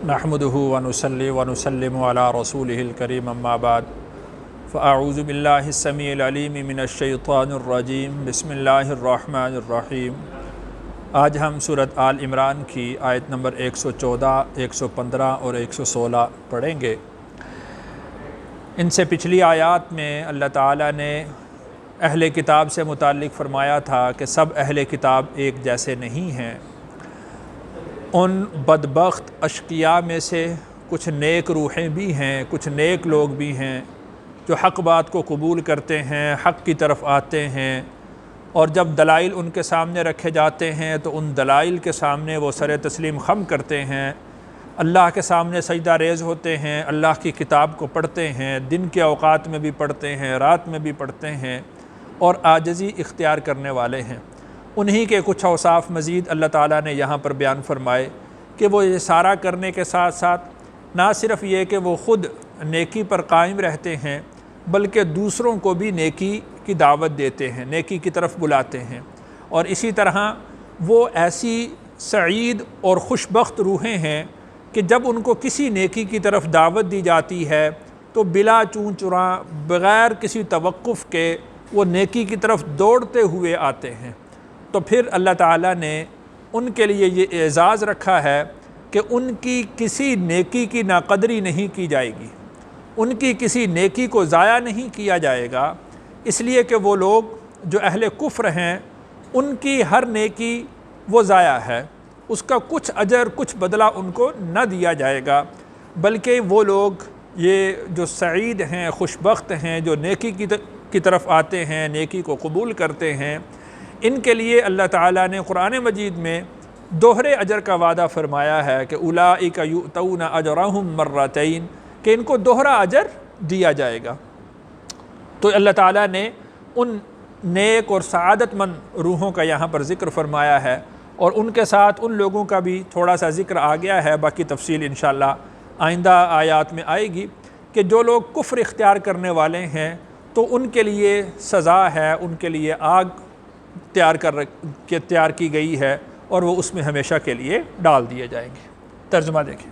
نحمده ونصلي ونسلم على رسوله الكريم اما بعد فاعوذ بالله السميع العليم من الشيطان الرجيم بسم اللہ الرحمن الرحیم۔ آج ہم سورۃ آل عمران کی آیت نمبر 114، 115 اور 116 پڑھیں گے۔ ان سے پچھلی آیات میں اللہ تعالیٰ نے اہل کتاب سے متعلق فرمایا تھا کہ سب اہل کتاب ایک جیسے نہیں ہیں۔ ان بدبخت اشقیاء میں سے کچھ نیک روحیں بھی ہیں، کچھ نیک لوگ بھی ہیں جو حق بات کو قبول کرتے ہیں، حق کی طرف آتے ہیں، اور جب دلائل ان کے سامنے رکھے جاتے ہیں تو ان دلائل کے سامنے وہ سر تسلیم خم کرتے ہیں، اللہ کے سامنے سجدہ ریز ہوتے ہیں، اللہ کی کتاب کو پڑھتے ہیں، دن کے اوقات میں بھی پڑھتے ہیں، رات میں بھی پڑھتے ہیں، اور عاجزی اختیار کرنے والے ہیں۔ انہی کے کچھ اوصاف مزید اللہ تعالیٰ نے یہاں پر بیان فرمائے کہ وہ یہ سارا کرنے کے ساتھ ساتھ نہ صرف یہ کہ وہ خود نیکی پر قائم رہتے ہیں بلکہ دوسروں کو بھی نیکی کی دعوت دیتے ہیں، نیکی کی طرف بلاتے ہیں، اور اسی طرح وہ ایسی سعید اور خوشبخت روحیں ہیں کہ جب ان کو کسی نیکی کی طرف دعوت دی جاتی ہے تو بلا چون چراں بغیر کسی توقف کے وہ نیکی کی طرف دوڑتے ہوئے آتے ہیں۔ تو پھر اللہ تعالیٰ نے ان کے لیے یہ اعزاز رکھا ہے کہ ان کی کسی نیکی کی ناقدری نہیں کی جائے گی، ان کی کسی نیکی کو ضائع نہیں کیا جائے گا، اس لیے کہ وہ لوگ جو اہل کفر ہیں ان کی ہر نیکی وہ ضائع ہے، اس کا کچھ اجر کچھ بدلہ ان کو نہ دیا جائے گا، بلکہ وہ لوگ یہ جو سعید ہیں، خوشبخت ہیں، جو نیکی کی طرف آتے ہیں، نیکی کو قبول کرتے ہیں، ان کے لیے اللہ تعالیٰ نے قرآن مجید میں دوہرے اجر کا وعدہ فرمایا ہے کہ اولئک یؤتون اجرہم مرتین، کہ ان کو دوہرا اجر دیا جائے گا۔ تو اللہ تعالیٰ نے ان نیک اور سعادت مند روحوں کا یہاں پر ذکر فرمایا ہے، اور ان کے ساتھ ان لوگوں کا بھی تھوڑا سا ذکر آ گیا ہے، باقی تفصیل انشاءاللہ آئندہ آیات میں آئے گی، کہ جو لوگ کفر اختیار کرنے والے ہیں تو ان کے لیے سزا ہے، ان کے لیے آگ تیار کی گئی ہے، اور وہ اس میں ہمیشہ کے لیے ڈال دیے جائیں گے۔ ترجمہ دیکھیں۔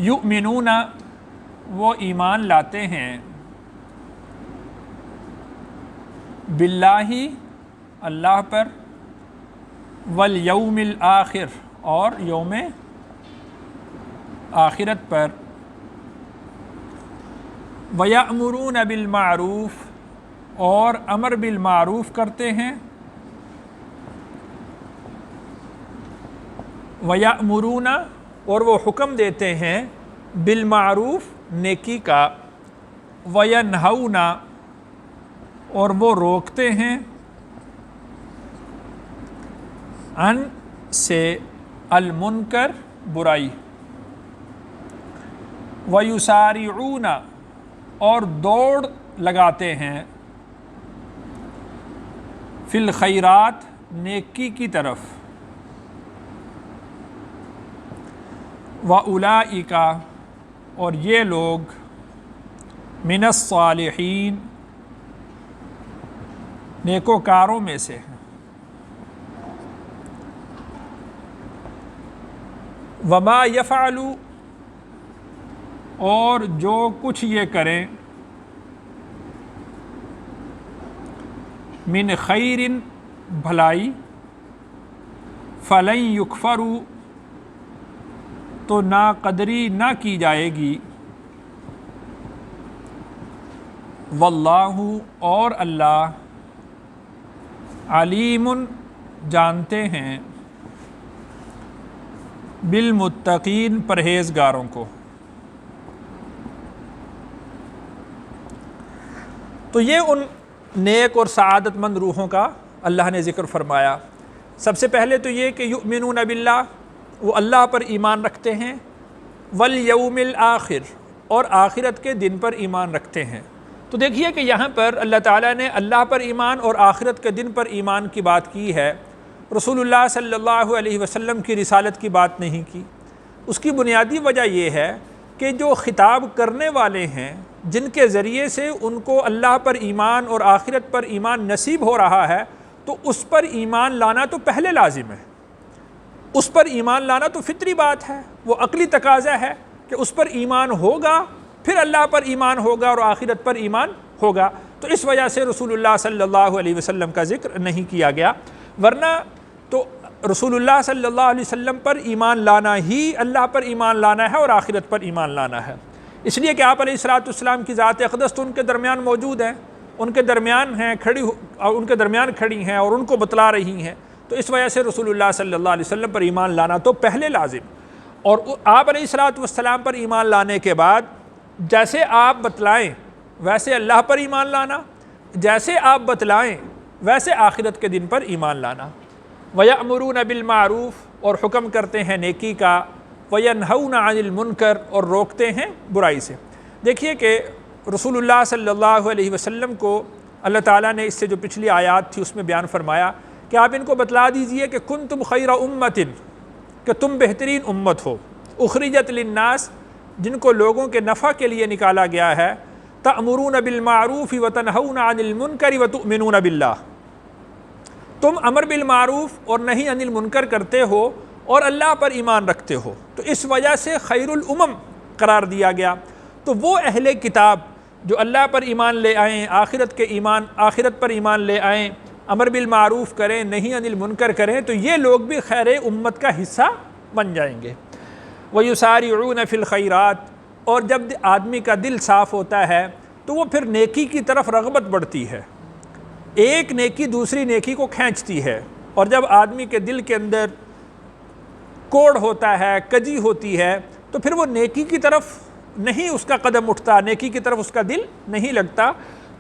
یؤمنون، وہ ایمان لاتے ہیں، باللہ، اللہ پر، والیوم الآخر، اور یوم آخرت پر، ویأمرون بالمعروف، اور امر بالمعروف کرتے ہیں، وَيَأْمُرُونَ، اور وہ حکم دیتے ہیں، بالمعروف، نیکی کا، وَيَنْهَوْنَ، اور وہ روکتے ہیں، عن، سے، المنکر، برائی، وَيُسَارِعُونَ، اور دوڑ لگاتے ہیں، فی الخیرات، نیکی کی طرف، وَأُولَئِکَ، اور یہ لوگ، من الصالحین، نیکوکاروں میں سے ہیں، وَمَا يَفْعَلُوا، اور جو کچھ یہ کریں، من خیر، بھلائی، فَلَن يُكْفَرُوا، تو ناقدری نہ کی جائے گی، واللہ، اور اللہ، علیم، جانتے ہیں، بالمتقین، پرہیزگاروں کو۔ تو یہ ان نیک اور سعادت مند روحوں کا اللہ نے ذکر فرمایا۔ سب سے پہلے تو یہ کہ یؤمنون باللہ، وہ اللہ پر ایمان رکھتے ہیں، والیوم الآخر، اور آخرت کے دن پر ایمان رکھتے ہیں۔ تو دیکھیے کہ یہاں پر اللہ تعالیٰ نے اللہ پر ایمان اور آخرت کے دن پر ایمان کی بات کی ہے، رسول اللہ صلی اللہ علیہ وسلم کی رسالت کی بات نہیں کی۔ اس کی بنیادی وجہ یہ ہے کہ جو خطاب کرنے والے ہیں، جن کے ذریعے سے ان کو اللہ پر ایمان اور آخرت پر ایمان نصیب ہو رہا ہے، تو اس پر ایمان لانا تو پہلے لازم ہے۔ اس پر ایمان لانا تو فطری بات ہے، وہ عقلی تقاضا ہے کہ اس پر ایمان ہوگا، پھر اللہ پر ایمان ہوگا اور آخرت پر ایمان ہوگا۔ تو اس وجہ سے رسول اللہ صلی اللہ علیہ وسلم کا ذکر نہیں کیا گیا، ورنہ تو رسول اللہ صلی اللہ علیہ وسلم پر ایمان لانا ہی اللہ پر ایمان لانا ہے اور آخرت پر ایمان لانا ہے، اس لیے کہ آپ علیہ الصلوۃ والسلام کی ذات اقدس تو ان کے درمیان موجود ہیں، ان کے درمیان ہیں ان کے درمیان کھڑی ہیں اور ان کو بتلا رہی ہیں، تو اس وجہ سے رسول اللہ صلی اللہ علیہ وسلم پر ایمان لانا تو پہلے لازم، اور آپ علیہ الصلوۃ والسلام پر ایمان لانے کے بعد جیسے آپ بتلائیں ویسے اللہ پر ایمان لانا، جیسے آپ بتلائیں ویسے آخرت کے دن پر ایمان لانا۔ وَيَأْمُرُونَ بِالْمَعْرُوفِ اور حکم کرتے ہیں نیکی کا، وَيَنْهَوْنَ عَنِ الْمُنْكَرِ اور روکتے ہیں برائی سے۔ دیکھیے کہ رسول اللہ صلی اللہ علیہ وسلم کو اللہ تعالیٰ نے اس سے جو پچھلی آیات تھی اس میں بیان فرمایا کہ آپ ان کو بتلا دیجئے کہ کنتم خیر امت، کہ تم بہترین امت ہو، اخرجت للناس، جن کو لوگوں کے نفع کے لیے نکالا گیا ہے، تأمرون بالمعروف وتنہون عن المنکر وتؤمنون باللہ، تم امر بالمعروف اور نہی عن المنکر کرتے ہو اور اللہ پر ایمان رکھتے ہو، تو اس وجہ سے خیر الامم قرار دیا گیا۔ تو وہ اہل کتاب جو اللہ پر ایمان لے آئیں، آخرت پر ایمان لے آئیں، امر بالمعروف کریں، نہی عن المنکر کریں، تو یہ لوگ بھی خیر امت کا حصہ بن جائیں گے۔ وَيُسَارِعُونَ فِي الْخَيْرَاتِ اور جب آدمی کا دل صاف ہوتا ہے تو وہ پھر نیکی کی طرف رغبت بڑھتی ہے، ایک نیکی دوسری نیکی کو کھینچتی ہے، اور جب آدمی کے دل کے اندر کوڑ ہوتا ہے، کجی ہوتی ہے، تو پھر وہ نیکی کی طرف نہیں اس کا قدم اٹھتا، نیکی کی طرف اس کا دل نہیں لگتا۔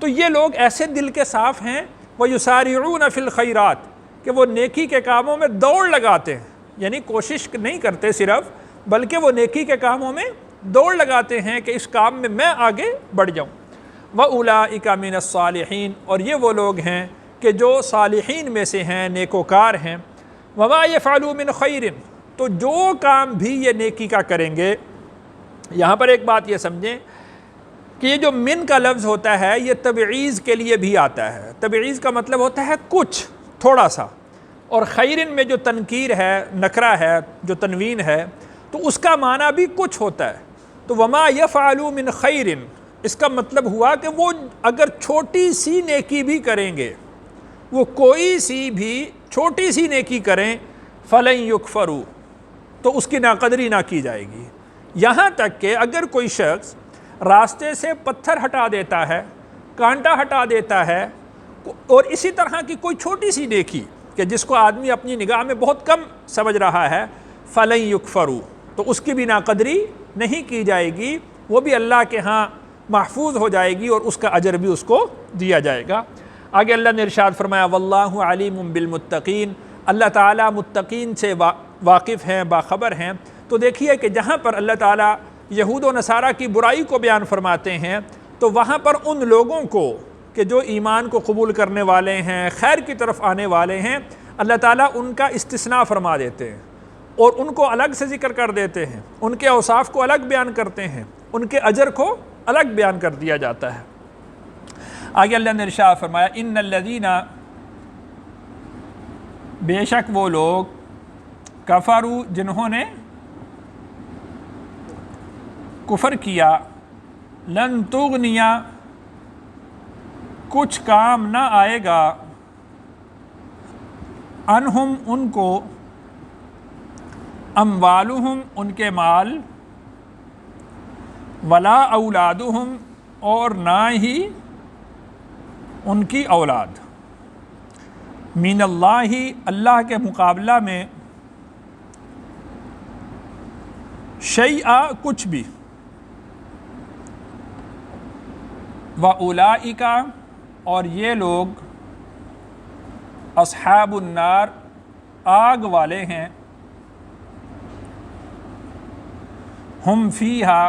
تو یہ لوگ ایسے دل کے صاف ہیں، وَيُسَارِعُونَ فِي الْخَيْرَاتِ کہ وہ نیکی کے کاموں میں دوڑ لگاتے ہیں، یعنی کوشش نہیں کرتے صرف، بلکہ وہ نیکی کے کاموں میں دوڑ لگاتے ہیں کہ اس کام میں آگے بڑھ جاؤں۔ وَأُولَئِكَ مِنَ الصَّالِحِينَ اور یہ وہ لوگ ہیں کہ جو صالحین میں سے ہیں، نیکوکار ہیں۔ وَمَا يَفْعَلُوا مِنْ خَيْرٍ تو جو کام بھی یہ نیکی کا کریں گے، یہاں پر ایک بات یہ سمجھیں کہ یہ جو من کا لفظ ہوتا ہے یہ تبعیض کے لیے بھی آتا ہے۔ تبعیض کا مطلب ہوتا ہے کچھ، تھوڑا سا، اور خیرن میں جو تنکیر ہے، نکرہ ہے، جو تنوین ہے، تو اس کا معنی بھی کچھ ہوتا ہے۔ تو وما یفعلوا من خیر، اس کا مطلب ہوا کہ وہ اگر چھوٹی سی نیکی بھی کریں گے، وہ کوئی سی بھی چھوٹی سی نیکی کریں، فلن یکفروا تو اس کی ناقدری نہ کی جائے گی۔ یہاں تک کہ اگر کوئی شخص راستے سے پتھر ہٹا دیتا ہے، کانٹا ہٹا دیتا ہے، اور اسی طرح کی کوئی چھوٹی سی نیکی کہ جس کو آدمی اپنی نگاہ میں بہت کم سمجھ رہا ہے، فلن یکفروا تو اس کی بھی ناقدری نہیں کی جائے گی، وہ بھی اللہ کے ہاں محفوظ ہو جائے گی اور اس کا اجر بھی اس کو دیا جائے گا۔ آگے اللہ نے ارشاد فرمایا واللہ علیم بالمتقین، اللہ تعالیٰ متقین سے واقف ہیں، باخبر ہیں۔ تو دیکھیے کہ جہاں پر اللہ تعالیٰ یہود و نصارہ کی برائی کو بیان فرماتے ہیں تو وہاں پر ان لوگوں کو کہ جو ایمان کو قبول کرنے والے ہیں، خیر کی طرف آنے والے ہیں، اللہ تعالیٰ ان کا استثناء فرما دیتے ہیں اور ان کو الگ سے ذکر کر دیتے ہیں، ان کے اوصاف کو الگ بیان کرتے ہیں، ان کے اجر کو الگ بیان کر دیا جاتا ہے۔ آگے اللہ نے ارشاد فرمایا ان الذین، بے شک وہ لوگ، کفروا جنہوں نے کفر کیا، لن تغنیا کچھ کام نہ آئے گا، عنہم ان کو، اموالہم ان کے مال، ولا اولادہم اور نہ ہی ان کی اولاد، من اللہ اللہ کے مقابلہ میں، شیئا کچھ بھی، وَأُولَئِكَ اور یہ لوگ، اصحاب النار آگ والے ہیں، ہم فیہا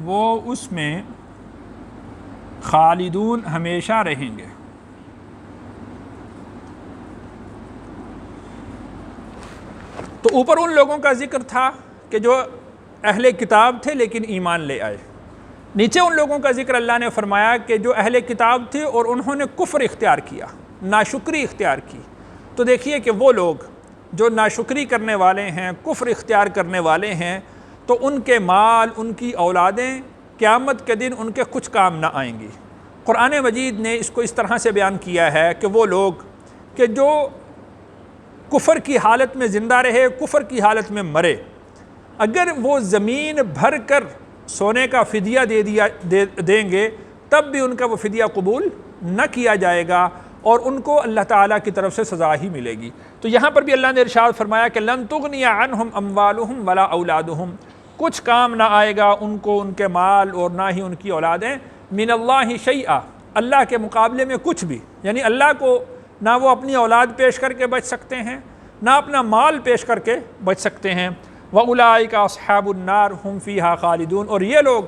وہ اس میں، خالدون ہمیشہ رہیں گے۔ تو اوپر ان لوگوں کا ذکر تھا کہ جو اہل کتاب تھے لیکن ایمان لے آئے، نیچے ان لوگوں کا ذکر اللہ نے فرمایا کہ جو اہل کتاب تھے اور انہوں نے کفر اختیار کیا، ناشکری اختیار کی۔ تو دیکھیے کہ وہ لوگ جو ناشکری کرنے والے ہیں، کفر اختیار کرنے والے ہیں، تو ان کے مال، ان کی اولادیں قیامت کے دن ان کے کچھ کام نہ آئیں گی۔ قرآن مجید نے اس کو اس طرح سے بیان کیا ہے کہ وہ لوگ کہ جو کفر کی حالت میں زندہ رہے، کفر کی حالت میں مرے، اگر وہ زمین بھر کر سونے کا فدیہ دیں گے تب بھی ان کا وہ فدیہ قبول نہ کیا جائے گا اور ان کو اللہ تعالیٰ کی طرف سے سزا ہی ملے گی۔ تو یہاں پر بھی اللہ نے ارشاد فرمایا کہ لن تغنی عنہم اموالہم ولا اولادہم، کچھ کام نہ آئے گا ان کو ان کے مال اور نہ ہی ان کی اولادیں، من اللہ شیئا، اللہ کے مقابلے میں کچھ بھی، یعنی اللہ کو نہ وہ اپنی اولاد پیش کر کے بچ سکتے ہیں، نہ اپنا مال پیش کر کے بچ سکتے ہیں۔ وَأُولَٰئِكَ أَصْحَابُ النَّارِ هُمْ فِيهَا خَالِدُونَ، اور یہ لوگ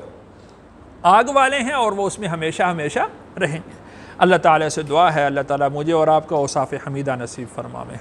آگ والے ہیں اور وہ اس میں ہمیشہ ہمیشہ رہیں گے۔ اللہ تعالیٰ سے دعا ہے اللہ تعالیٰ مجھے اور آپ کا اوصاف حمیدہ نصیب فرمائے۔